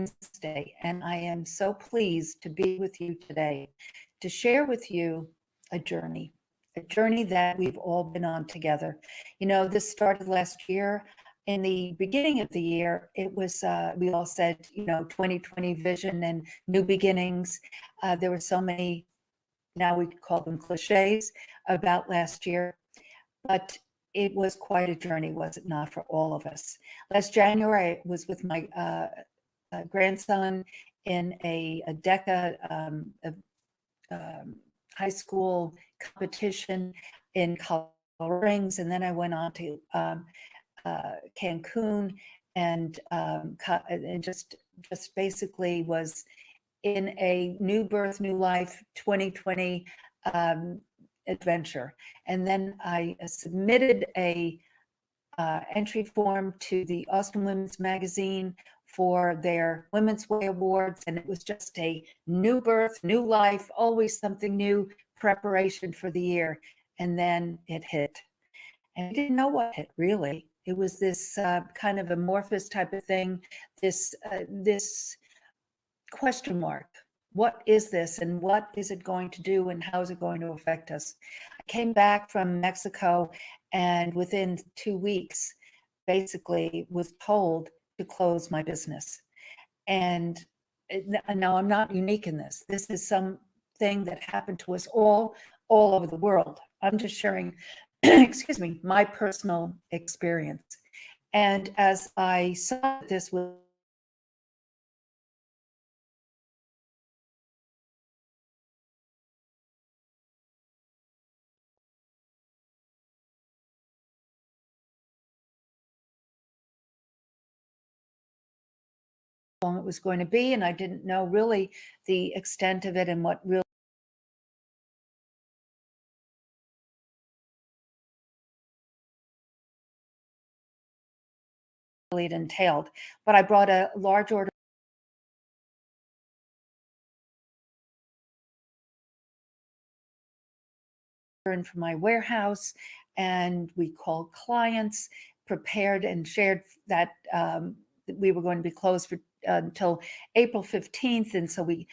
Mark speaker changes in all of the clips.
Speaker 1: Wednesday, and I am so pleased to be with you today to share with you a journey that we've all been on together. You know, this started last year. In the beginning of the year, it was, we all said, 2020 vision and new beginnings. There were so many, now we call them cliches, about last year, but it was quite a journey, was it not, for all of us? Last January, I was with my grandson in a DECA high school competition in Colorado Springs, and then I went on to Cancun, and just basically was in a new birth, new life 2020 adventure. And then I submitted a entry form to the Austin Women's Magazine for their Women's Way Awards, and it was just a new birth, new life, always something new, preparation for the year. And then it hit. And I didn't know what hit, really. It was this kind of amorphous type of thing, this question mark. What is this, and what is it going to do, and how is it going to affect us? I came back from Mexico, and within 2 weeks, basically was told to close my business. And now I'm not unique in this. This is something that happened to us all over the world. I'm just sharing, excuse me, my personal experience. And as I saw this was long it was going to be, and I didn't know really the extent of it and what really it entailed. But I brought a large order in from my warehouse, and we called clients, prepared and shared that we were going to be closed for until April 15th. And so we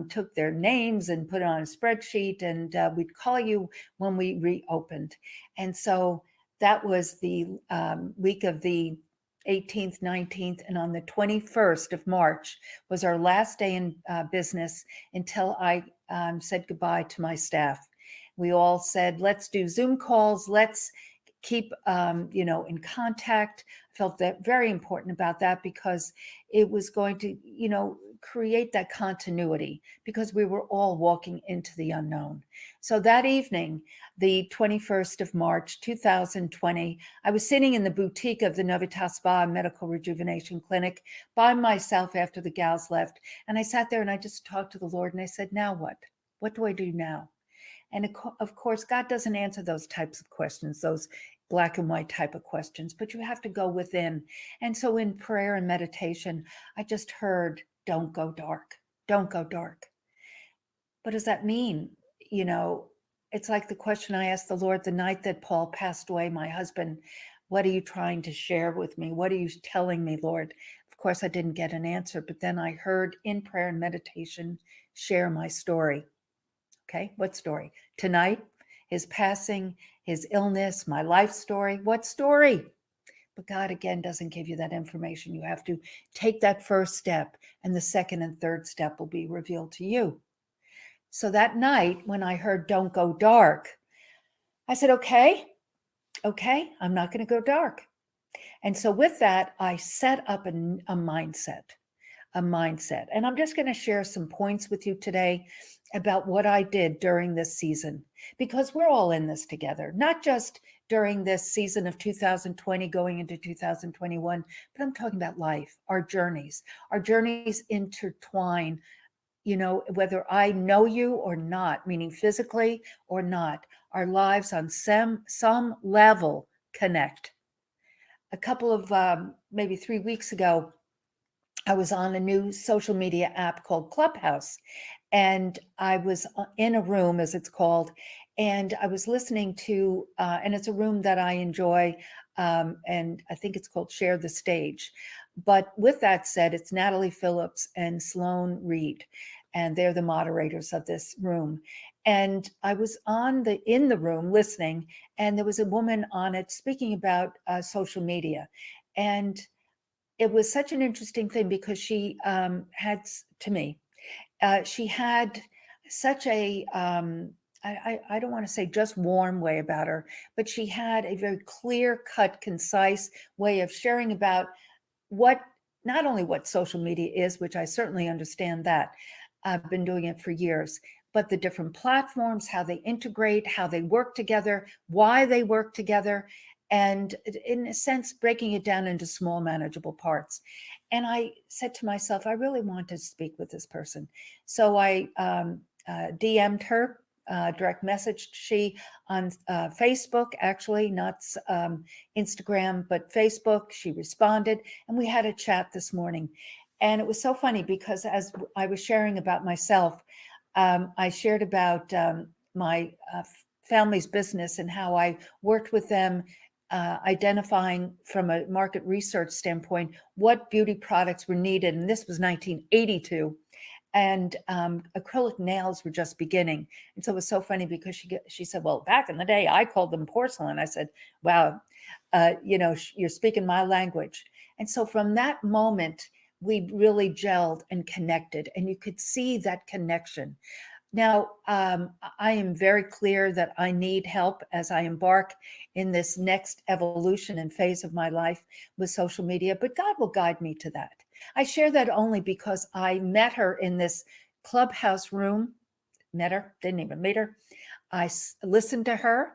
Speaker 1: took their names and put it on a spreadsheet, and we'd call you when we reopened. And so that was the week of the 18th, 19th, and on the 21st of March was our last day in business until I said goodbye to my staff. We all said, let's do Zoom calls, let's keep in contact. I felt that very important about that, because it was going to create that continuity, because we were all walking into the unknown. So that evening, the 21st of March 2020, I was sitting in the boutique of the Novita Spa Medical Rejuvenation Clinic by myself after the gals left, and I sat there and I just talked to the Lord, and I said, now what do I do now? And of course, God doesn't answer those types of questions, those black and white type of questions, but you have to go within. And so in prayer and meditation, I just heard, don't go dark, don't go dark. What does that mean? It's like the question I asked the Lord the night that Paul passed away, my husband. What are you trying to share with me? What are you telling me, Lord? Of course, I didn't get an answer, but then I heard in prayer and meditation, share my story. Okay, what story? Tonight, his passing, his illness, my life story. What story? But God, again, doesn't give you that information. You have to take that first step, and the second and third step will be revealed to you. So that night, when I heard don't go dark, I said, okay, I'm not going to go dark. And so with that, I set up a mindset. And I'm just going to share some points with you today about what I did during this season, because we're all in this together, not just during this season of 2020 going into 2021, but I'm talking about life, our journeys intertwine, whether I know you or not, meaning physically or not, our lives on some level connect. A couple of maybe 3 weeks ago, I was on a new social media app called Clubhouse, and I was in a room, as it's called, and I was listening to, and it's a room that I enjoy. And I think it's called Share the Stage. But with that said, it's Natalie Phillips and Sloan Reed, and they're the moderators of this room. And I was in the room listening, and there was a woman on it speaking about social media. And it was such an interesting thing because she had, to me, she had such a I don't want to say just warm way about her, but she had a very clear cut, concise way of sharing about what, not only what social media is, which I certainly understand that. I've been doing it for years, but the different platforms, how they integrate, how they work together, why they work together, and in a sense, breaking it down into small, manageable parts. And I said to myself, I really want to speak with this person. So I DM'd her, direct messaged she on Facebook, actually, not Instagram, but Facebook. She responded, and we had a chat this morning. And it was so funny because as I was sharing about myself, I shared about my family's business and how I worked with them, identifying from a market research standpoint what beauty products were needed. And this was 1982. And acrylic nails were just beginning. And so it was so funny because she said, well, back in the day, I called them porcelain. I said, wow, you're speaking my language. And so from that moment, we really gelled and connected, and you could see that connection. Now, I am very clear that I need help as I embark in this next evolution and phase of my life with social media, but God will guide me to that. I share that only because I met her in this clubhouse room, met her, didn't even meet her. I listened to her.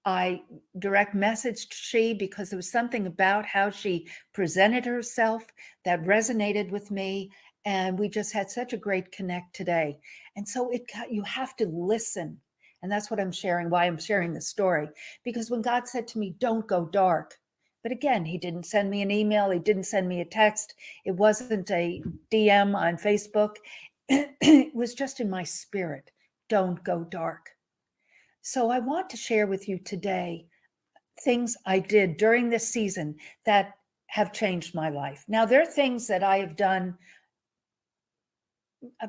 Speaker 1: I direct messaged she because there was something about how she presented herself that resonated with me. And we just had such a great connect today. And so you have to listen. And that's what I'm sharing, why I'm sharing this story. Because when God said to me, don't go dark, but again, he didn't send me an email. He didn't send me a text. It wasn't a DM on Facebook. It was just in my spirit. Don't go dark. So I want to share with you today things I did during this season that have changed my life. Now, there are things that I have done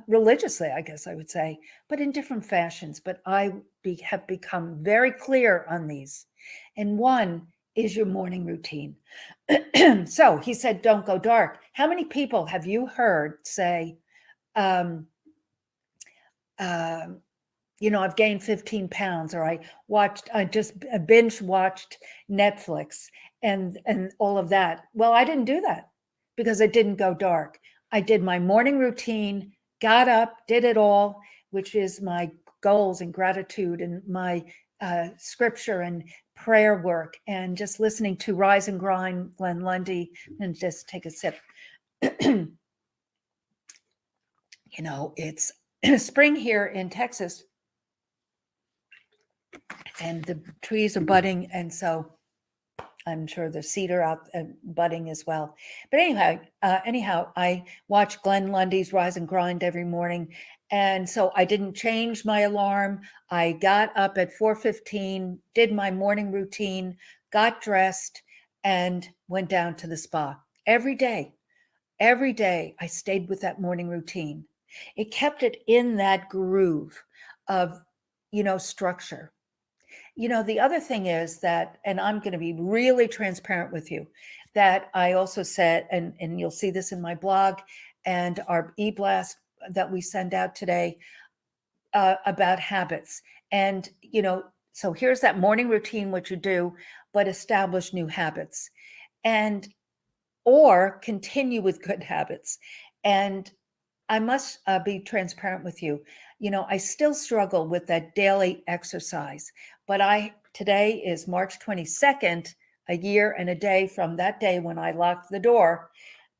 Speaker 1: religiously, I guess I would say, but in different fashions. But I have become very clear on these. And one is your morning routine. So he said, don't go dark. How many people have you heard say, I've gained 15 pounds, or I just binge watched Netflix and all of that. Well, I didn't do that because it didn't go dark. I did my morning routine, got up, did it all, which is my goals and gratitude and my scripture and prayer work, and just listening to Rise and Grind, Glenn Lundy, and just take a sip. It's spring here in Texas, and the trees are budding, and so I'm sure the cedar out budding as well. But anyhow, I watch Glenn Lundy's Rise and Grind every morning, and so I didn't change my alarm. I got up at 4:15, did my morning routine, got dressed, and went down to the spa every day. Every day, I stayed with that morning routine. It kept it in that groove of, structure. The other thing is that, and I'm going to be really transparent with you, that I also said, and you'll see this in my blog and our e-blast that we send out today about habits. And, so here's that morning routine, what you do, but establish new habits or continue with good habits. And I must be transparent with you. I still struggle with that daily exercise, but today is March 22nd, a year and a day from that day when I locked the door.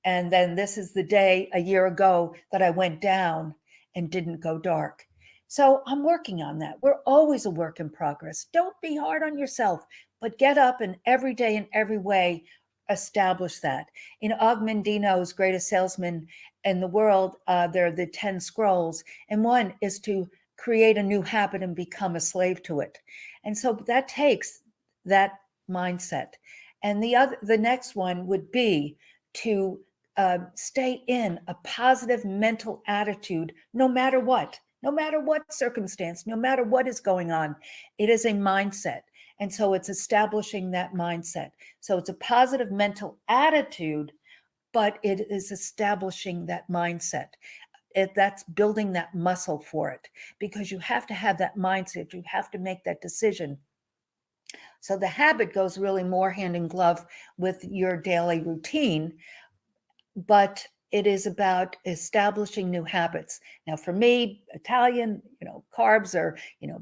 Speaker 1: And then this is the day a year ago that I went down and didn't go dark. So I'm working on that. We're always a work in progress. Don't be hard on yourself, but get up and every day in every way establish that. In Og Mandino's Greatest Salesman in the World, there are the 10 scrolls, and one is to create a new habit and become a slave to it. And so that takes that mindset. And the next one would be to stay in a positive mental attitude, no matter what circumstance, no matter what is going on. It is a mindset. And so it's establishing that mindset. So it's a positive mental attitude, but it is establishing that mindset. That's building that muscle for it, because you have to have that mindset. You have to make that decision. So the habit goes really more hand in glove with your daily routine, but it is about establishing new habits. Now, for me, Italian, carbs are,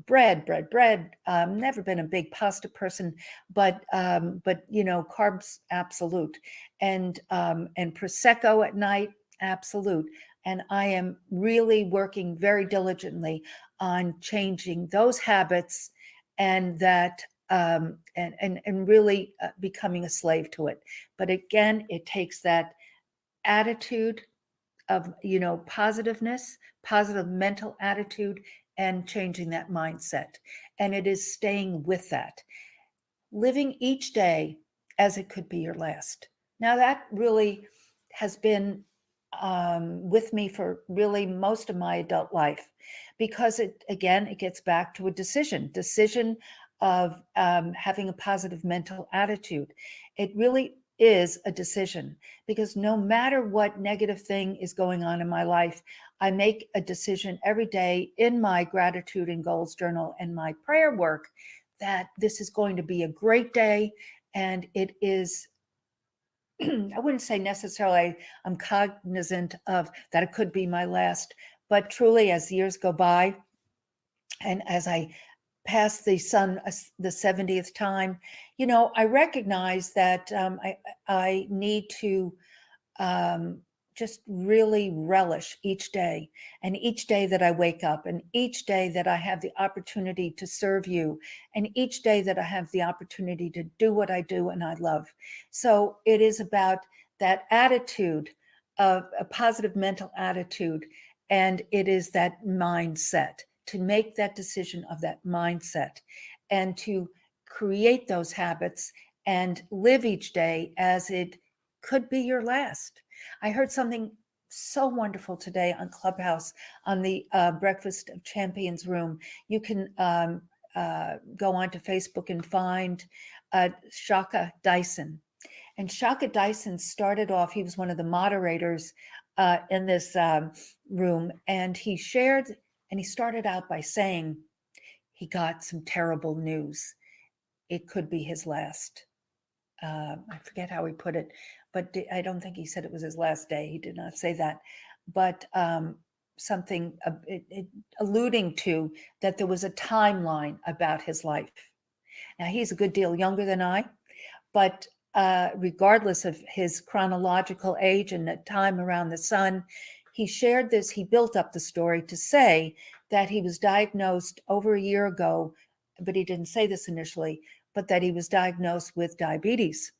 Speaker 1: bread. Never been a big pasta person, but carbs, absolute, and prosecco at night, absolute. And I am really working very diligently on changing those habits, and that and really becoming a slave to it. But again, it takes that attitude of positiveness, positive mental attitude, and changing that mindset. And it is staying with that, living each day as it could be your last. Now that really has been with me for really most of my adult life, because it gets back to a decision of having a positive mental attitude. It really is a decision, because no matter what negative thing is going on in my life, I make a decision every day in my gratitude and goals journal and my prayer work that this is going to be a great day. And it is, I wouldn't say necessarily I'm cognizant of that it could be my last, but truly as years go by and as I pass the sun the 70th time, I recognize that I need to just really relish each day, and each day that I wake up, and each day that I have the opportunity to serve you, and each day that I have the opportunity to do what I do and I love. So it is about that attitude of a positive mental attitude, and it is that mindset, to make that decision of that mindset and to create those habits and live each day as it could be your last. I heard something so wonderful today on Clubhouse on the Breakfast of Champions room. You can go onto Facebook and find Shaka Dyson. And Shaka Dyson started off, he was one of the moderators in this room, and he shared, and he started out by saying he got some terrible news. It could be his last. I forget how he put it, but I don't think he said it was his last day. He did not say that, but something alluding to that there was a timeline about his life. Now, he's a good deal younger than I, but regardless of his chronological age and the time around the sun, he shared this. He built up the story to say that he was diagnosed over a year ago, but he didn't say this initially, but that he was diagnosed with diabetes.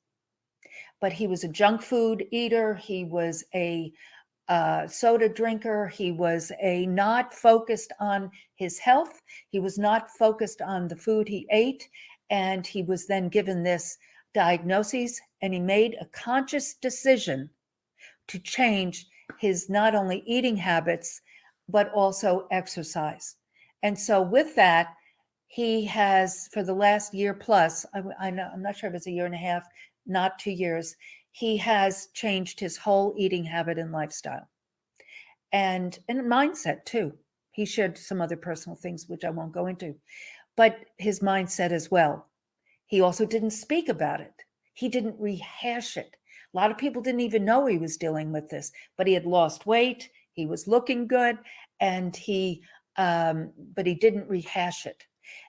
Speaker 1: But he was a junk food eater. He was a soda drinker. He was not focused on his health. He was not focused on the food he ate. And he was then given this diagnosis, and he made a conscious decision to change his not only eating habits, but also exercise. And so with that, he has, for the last year plus, I'm not sure if it's a year and a half, not 2 years, he has changed his whole eating habit and lifestyle. And mindset too. He shared some other personal things, which I won't go into, but his mindset as well. He also didn't speak about it. He didn't rehash it. A lot of people didn't even know he was dealing with this, but he had lost weight. He was looking good, and but he didn't rehash it.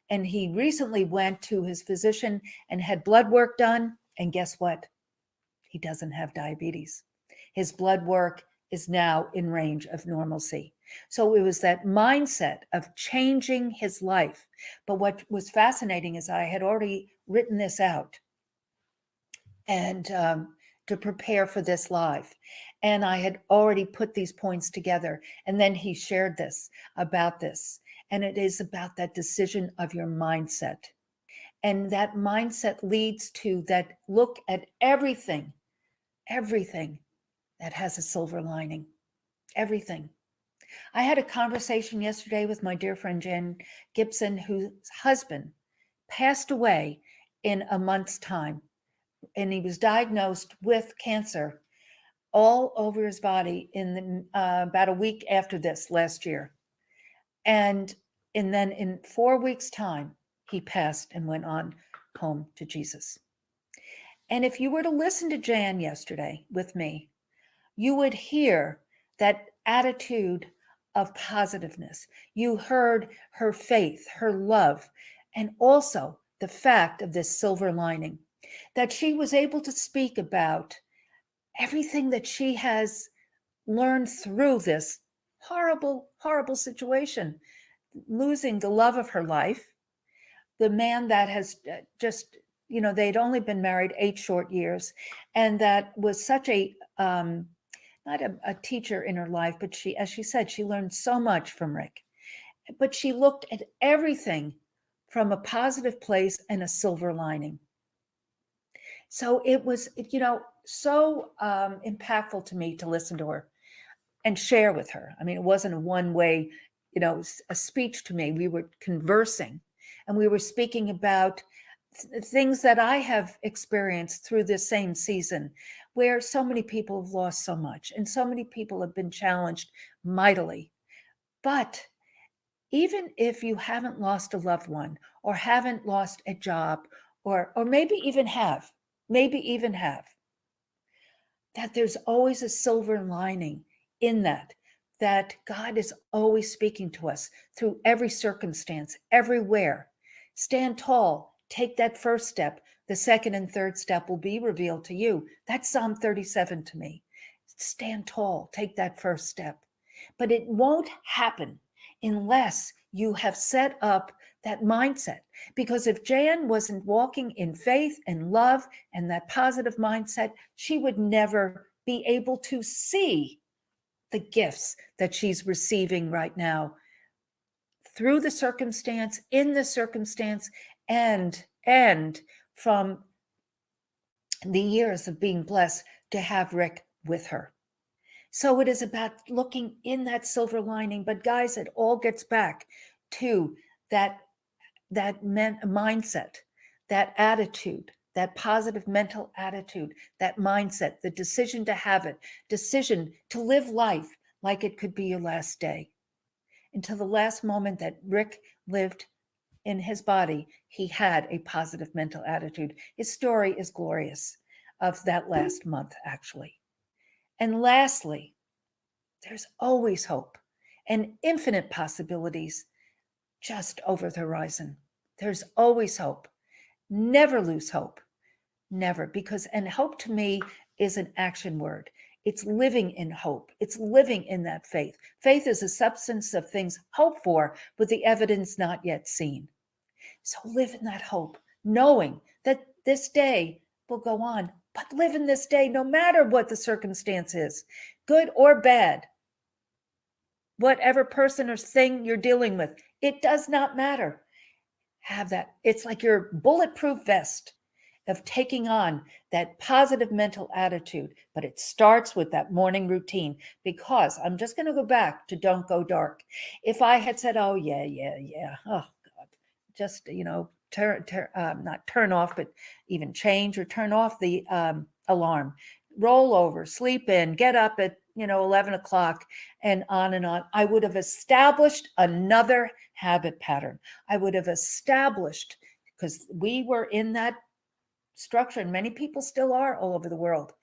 Speaker 1: And he recently went to his physician and had blood work done. And guess what? He doesn't have diabetes. His blood work is now in range of normalcy. So it was that mindset of changing his life. But what was fascinating is I had already written this out and to prepare for this live. And I had already put these points together. And then he shared this about this. And it is about that decision of your mindset. And that mindset leads to that look at everything that has a silver lining, everything. I had a conversation yesterday with my dear friend Jan Gibson, whose husband passed away in a month's time. And he was diagnosed with cancer all over his body in about a week after this last year. And then in 4 weeks' time, he passed and went on home to Jesus. And if you were to listen to Jan yesterday with me, you would hear that attitude of positiveness. You heard her faith, her love, and also the fact of this silver lining, that she was able to speak about everything that she has learned through this horrible, horrible situation, losing the love of her life, the man that has just, they'd only been married 8 short years, and that was such a, not a teacher in her life, but she, as she said, she learned so much from Rick. But she looked at everything from a positive place and a silver lining. So it was, so impactful to me to listen to her and share with her. I mean, it wasn't a one-way, a speech to me. We were conversing, and we were speaking about things that I have experienced through this same season, where so many people have lost so much, and so many people have been challenged mightily. But even if you haven't lost a loved one, or haven't lost a job, or maybe even have, that there's always a silver lining in that God is always speaking to us through every circumstance, everywhere. Stand tall, take that first step. The second and third step will be revealed to you. That's Psalm 37 to me. Stand tall, take that first step. But it won't happen unless you have set up that mindset. Because if Jan wasn't walking in faith and love and that positive mindset, she would never be able to see the gifts that she's receiving right now through the circumstance, in the circumstance, and from the years of being blessed to have Rick with her. So it is about looking in that silver lining. But guys, it all gets back to that mindset, that attitude, that positive mental attitude, that mindset, the decision to have it, decision to live life like it could be your last day. Until the last moment that Rick lived in his body, he had a positive mental attitude. His story is glorious of that last month, actually. And lastly, there's always hope and infinite possibilities just over the horizon. There's always hope. Never lose hope. Never. And hope to me is an action word. It's living in hope. It's living in that faith. Faith is a substance of things hoped for, with the evidence not yet seen. So live in that hope, knowing that this day will go on, but live in this day no matter what the circumstance is, good or bad. Whatever person or thing you're dealing with, it does not matter. Have that. It's like your bulletproof vest of taking on that positive mental attitude. But it starts with that morning routine, because I'm just going to go back to don't go dark. If I had said, oh, yeah, oh, God, just, not turn off, but even change or turn off the alarm, roll over, sleep in, get up at 11 o'clock and on, I would have established another habit pattern. I would have established, because we were in that structure, and many people still are all over the world.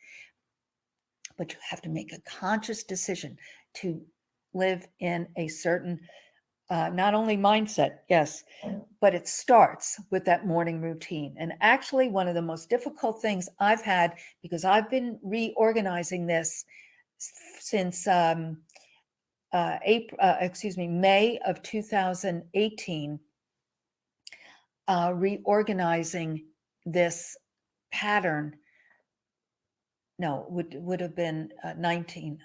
Speaker 1: But you have to make a conscious decision to live in a certain, not only mindset, yes, but it starts with that morning routine. And actually, one of the most difficult things I've had, because I've been reorganizing this since May of 2018, reorganizing this pattern. No, would have been 19.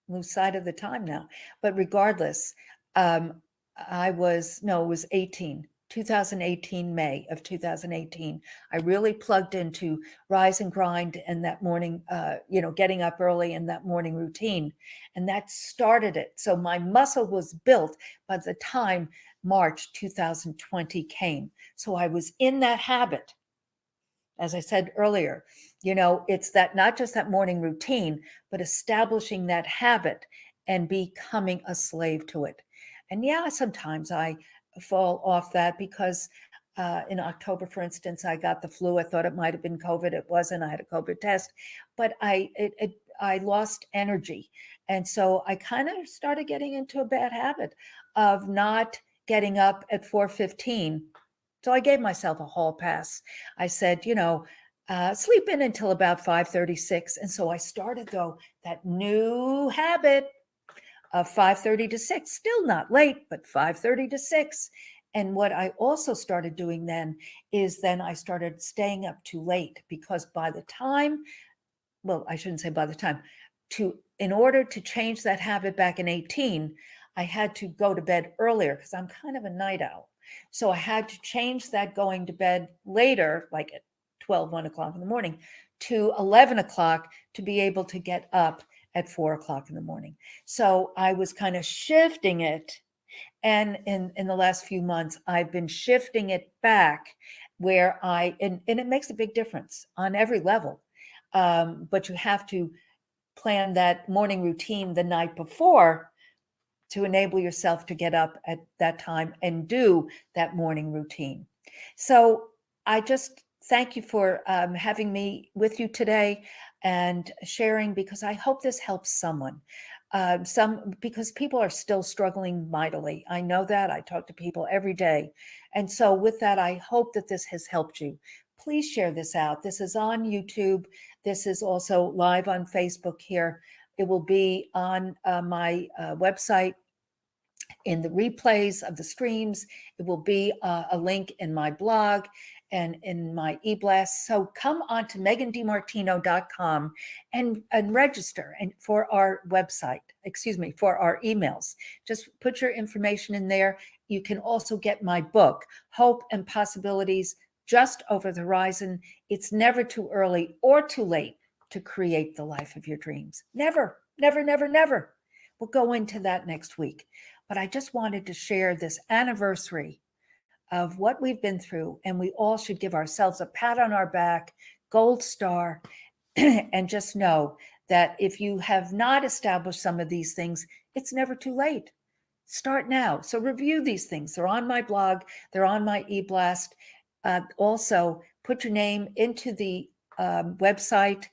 Speaker 1: Lose sight of the time now. But regardless, it was 18. 2018, May of 2018. I really plugged into Rise and Grind and that morning, getting up early and that morning routine. And that started it. So my muscle was built by the time March 2020 came. So I was in that habit. As I said earlier, it's that not just that morning routine, but establishing that habit and becoming a slave to it. And yeah, sometimes I fall off that because in October, for instance, I got the flu. I thought it might have been COVID. It wasn't. I had a COVID test, but I lost energy. And so I kind of started getting into a bad habit of not getting up at 4:15. So I gave myself a hall pass. I said, sleep in until about 5:36. And so I started, though, that new habit of 5:30 to 6, still not late, but 5:30 to 6. And what I also started doing then is then I started staying up too late because by the time, well, I shouldn't say by the time, in order to change that habit back in 18, I had to go to bed earlier because I'm kind of a night owl. So I had to change that going to bed later, like at 12, 1 o'clock in the morning, to 11 o'clock to be able to get up at 4 o'clock in the morning. So I was kind of shifting it. And in the last few months, I've been shifting it back where and it makes a big difference on every level. But you have to plan that morning routine the night before to enable yourself to get up at that time and do that morning routine. So I just thank you for having me with you today and sharing, because I hope this helps someone. Because people are still struggling mightily. I know that. I talk to people every day. And so with that, I hope that this has helped you. Please share this out. This is on YouTube. This is also live on Facebook here. It will be on my website in the replays of the streams. It will be a link in my blog and in my e-blast. So come on to megandimartino.com and register for our website, for our emails. Just put your information in there. You can also get my book, Hope and Possibilities, Just Over the Horizon. It's never too early or too late to create the life of your dreams. Never, never, never, never. We'll go into that next week. But I just wanted to share this anniversary of what we've been through, and we all should give ourselves a pat on our back, gold star, and just know that if you have not established some of these things, it's never too late. Start now. So review these things. They're on my blog. They're on my e-blast. Also, put your name into the website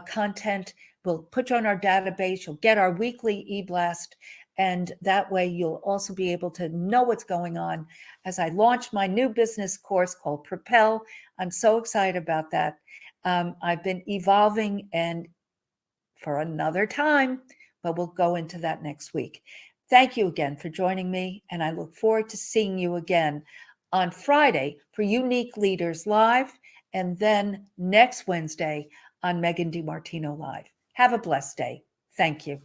Speaker 1: content. We'll put you on our database. You'll get our weekly e-blast. And that way you'll also be able to know what's going on as I launch my new business course called Propel. I'm so excited about that. I've been evolving and for another time, but we'll go into that next week. Thank you again for joining me, and I look forward to seeing you again on Friday for Unique Leaders Live, and then next Wednesday on Megan DiMartino Live. Have a blessed day. Thank you.